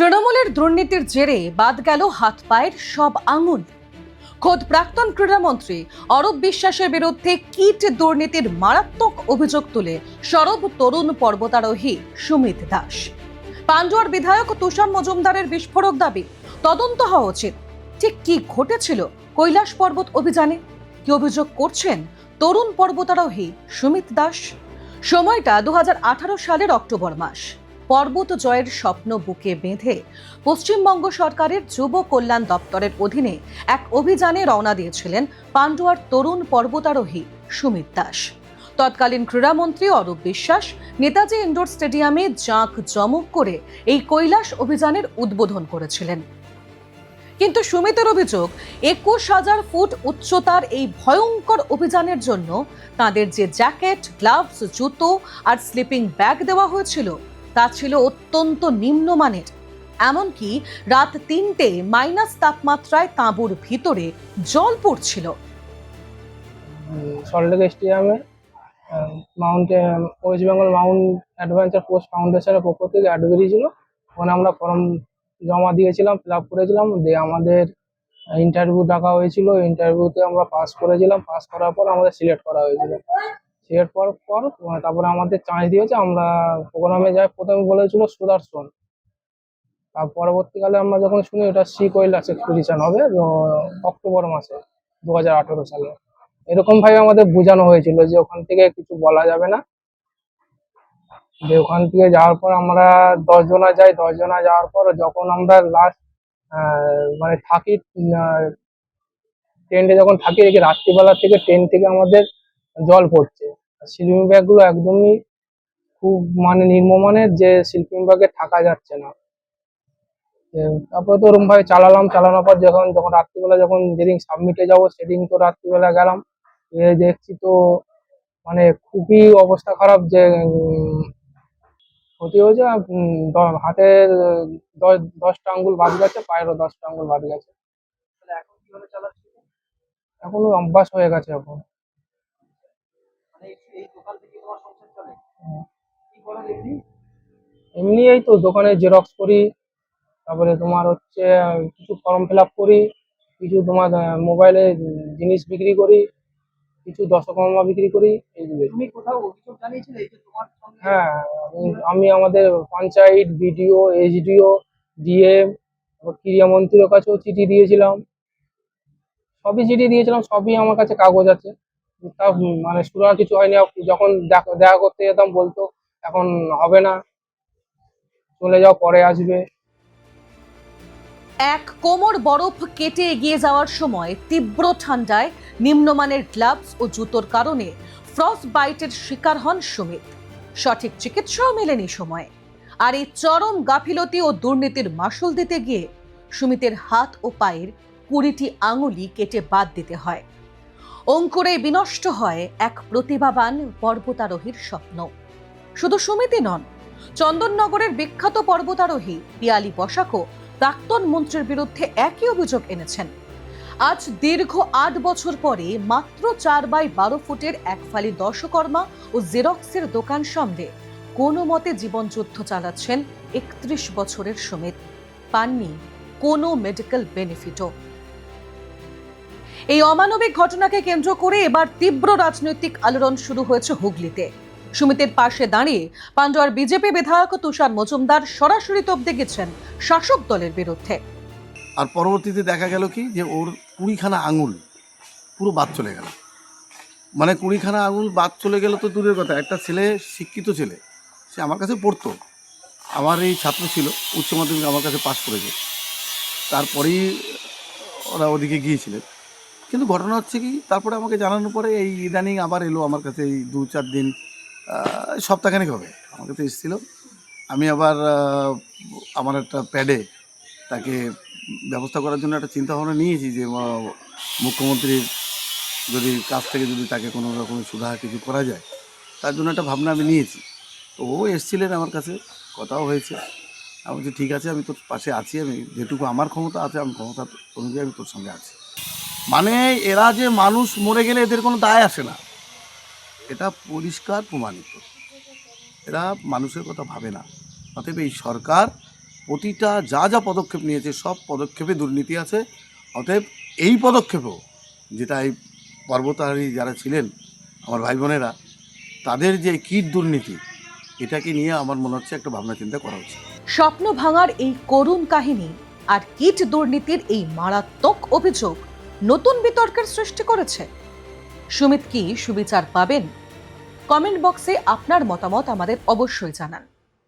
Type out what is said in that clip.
তৃণমূলের দুর্নীতির জেরে বাদ গেল হাত পায়ের সব আঙুল। খোদ প্রাক্তন ক্রীড়ামন্ত্রী অরূপ বিশ্বাসের বিরুদ্ধে কিট দুর্নীতির মারাত্মক অভিযোগ তুলে সরব তরুণ পর্বতারোহী সুমিত দাস। পান্ডুয়ার বিধায়ক তুষার মজুমদারের বিস্ফোরক দাবি, তদন্ত হওয়া উচিত। ঠিক কি ঘটেছিল কৈলাস পর্বত অভিযানে? কি অভিযোগ করছেন তরুণ পর্বতারোহী সুমিত দাস? সময়টা 2018 সালের অক্টোবর মাস। পর্বত জয়ের স্বপ্ন বুকে বেঁধে পশ্চিমবঙ্গ সরকারের যুব কল্যাণ দপ্তরের অধীনে এক অভিযানে রওনা দিয়েছিলেন পান্ডুয়ার তরুণ পর্বতারোহী সুমিত দাস। তৎকালীন ক্রীড়ামন্ত্রী অরূপ বিশ্বাস নেতাজি ইন্ডোর স্টেডিয়ামে জাঁকজমক করে এই কৈলাস অভিযানের উদ্বোধন করেছিলেন। কিন্তু সুমিতের অভিযোগ, 21,000 ফুট উচ্চতার এই ভয়ঙ্কর অভিযানের জন্য তাদের যে জ্যাকেট, গ্লাভস, জুতো আর স্লিপিং ব্যাগ দেওয়া হয়েছিল তা ছিল অত্যন্ত নিম্নমানের। এমনকি রাত 3টে মাইনাস তাপমাত্রায় তাঁবুর ভিতরে জল পড়ছিল। সল্টলেক স্টেডিয়ামে West Bengal Mount adventure post ফাউন্ডেশনের পক্ষ থেকে অ্যাড বেরিয়েছিল। ওখানে আমরা ফর্ম জমা দিয়েছিলাম, ফিল আপ করেছিলাম, দিয়ে আমাদের ইন্টারভিউ ডাকা হয়েছিল। ইন্টারভিউতে আমরা পাস করেছিলাম। পাস করার পর আমাদের সিলেক্ট করা হয়েছিল। সিলেক্ট করার পর তারপরে আমাদের চান্স দিয়েছে। আমরা প্রোগ্রামে যাই। প্রথমে বলেছিল সুদর্শন, তার পরবর্তীকালে আমরা যখন শুনি এটা সি কৈলাস এক্সপিডিশন হবে অক্টোবর মাসে 2018 সালে। এরকম ভাবে আমাদের বোঝানো হয়েছিল যে ওখান থেকে কিছু বলা যাবে না। যে ওখান থেকে যাওয়ার পর আমরা 10 জনা যাই। 10 জনা যাওয়ার পর যখন আমরা লাস্ট মানে থাকি, টেন্টে যখন থাকি, দেখি রাত্রিবেলা থেকে টেন্ট থেকে আমাদের জল পড়ছে। স্লিপিং ব্যাগ গুলো একদমই খুব মানে নিম্নমানের, যে স্লিপিং ব্যাগে থাকা যাচ্ছে না। তারপরে তো ওরকম ভাবে চালানোর পর যখন রাত্রিবেলা যেদিন সাবমিটে যাবো সেদিন তো রাত্রিবেলা গেলাম, দেখছি তো মানে খুবই অবস্থা খারাপ। যে ক্ষতি হয়েছে, হাতের 10টা আঙ্গুল বাদ গেছে, পায়েরও 10টা আঙ্গুল বাদ গেছে। এখনো অভ্যাস হয়ে গেছে এখন। এমনি এই তো দোকানে জেরক্স করি, তারপরে তোমার হচ্ছে কিছু ফর্ম ফিল আপ করি, কিছু তোমার মোবাইলে জিনিস বিক্রি করি, কিছু দশকর্মা বিক্রি করি, এইগুলো। হ্যাঁ, আমি আমাদের পঞ্চায়েত, বিডিও, এসডিও, ডিএম, ক্রীড়ামন্ত্রীর কাছেও চিঠি দিয়েছিলাম। সবই চিঠি দিয়েছিলাম, সবই আমার কাছে কাগজ আছে। তা মানে শুরু আর কিছু হয়নি। যখন দেখা করতে যেতাম বলতো এখন হবে না, চলে যাও, পরে আসবে। এক কোমর বরফ কেটে এগিয়ে যাওয়ার সময় তীব্র ঠান্ডায় নিম্নমানের গ্লাভস ও জুতোর কারণে ফ্রস্ট বাইটের শিকার হন সুমিত। সঠিক চিকিৎসাও মেলেনি সময়ে। আর এই চরম গাফিলতি ও দুর্নীতির মাসুল দিতে গিয়ে সুমিতের হাত ও পায়ের 20টি আঙুলই কেটে বাদ দিতে হয়। অঙ্কুরে বিনষ্ট হয় এক প্রতিভাবান পর্বতারোহীর স্বপ্ন। শুধু সুমিতই নন, চন্দননগরের বিখ্যাত পর্বতারোহী পিয়ালি বসাকও প্রাক্তন মন্ত্রীর বিরুদ্ধে একই অভিযোগ এনেছেন। আজ দীর্ঘ 8 বছর পরে মাত্র 4x12 ফুটের এক ফালি দশকর্মা ও জেরক্সের দোকান সামলে কোনো মতে জীবনযুদ্ধ চালাচ্ছেন 31 বছরের সুমিত। পাননি কোনো মেডিকেল বেনিফিটও। এই অমানবিক ঘটনাকে কেন্দ্র করে এবার তীব্র রাজনৈতিক আলোড়ন শুরু হয়েছে হুগলিতে। সুমিতের পাশে দাঁড়িয়ে পান্ডুয়ার বিজেপি বিধায়ক তুষার মজুমদার সরাসরি তোপতে গেছেন শাসক দলের বিরুদ্ধে। আর পরবর্তীতে দেখা গেল কি যে ওর 20খানা আঙুল পুরো বাদ চলে গেল। মানে 20খানা আঙুল বাদ চলে গেল তো দূরের কথা, একটা ছেলে, শিক্ষিত ছেলে, সে আমার কাছে পড়তো, আমার এই ছাত্র ছিল, উচ্চ মাধ্যমিক আমার কাছে পাস করেছে, তারপরেই ওরা ওদিকে গিয়েছিলেন। কিন্তু ঘটনা হচ্ছে কি, তারপরে আমাকে জানানোর পরে এই ইদানিং আবার এলো আমার কাছে, এই 2-4 দিন, সপ্তাহখানেক হবে আমার কাছে এসেছিলো। আমি আবার আমার একটা প্যাডে তাকে ব্যবস্থা করার জন্য একটা চিন্তাভাবনা নিয়েছি যে মুখ্যমন্ত্রীর কাছ থেকে যদি তাকে কোনো রকমের সুরাহা কিছু করা যায়, তার জন্য একটা ভাবনা আমি নিয়েছি। তো ও এসেছিলেন আমার কাছে, কথাও হয়েছে। আমি বলছি ঠিক আছে, আমি তোর পাশে আছি, আমি যেটুকু আমার ক্ষমতা আছে, আমি ক্ষমতা অনুযায়ী আমি তোর সঙ্গে আছি। মানে এরা যে মানুষ মরে গেলে এদের কোনো দায় আসে না, এটা পরিষ্কার প্রমাণিত। এরা মানুষের কথা ভাবে না। অতএব এই সরকার প্রতিটা যা যা পদক্ষেপ নিয়েছে সব পদক্ষেপে দুর্নীতি আছে। অতএব এই পদক্ষেপেও যেটা এই পর্বতারোহী যারা ছিলেন আমার ভাই বোনেরা, তাদের যে কিট দুর্নীতি, এটাকে নিয়ে আমার মনে হচ্ছে একটা ভাবনা চিন্তা করা উচিত। স্বপ্ন ভাঙার এই করুণ কাহিনী আর কিট দুর্নীতির এই মারাত্মক অভিযোগ নতুন বিতর্কের সৃষ্টি করেছে। সুমিত কি সুবিচার পাবেন? কমেন্ট বক্সে আপনার মতামত আমাদের অবশ্যই জানান।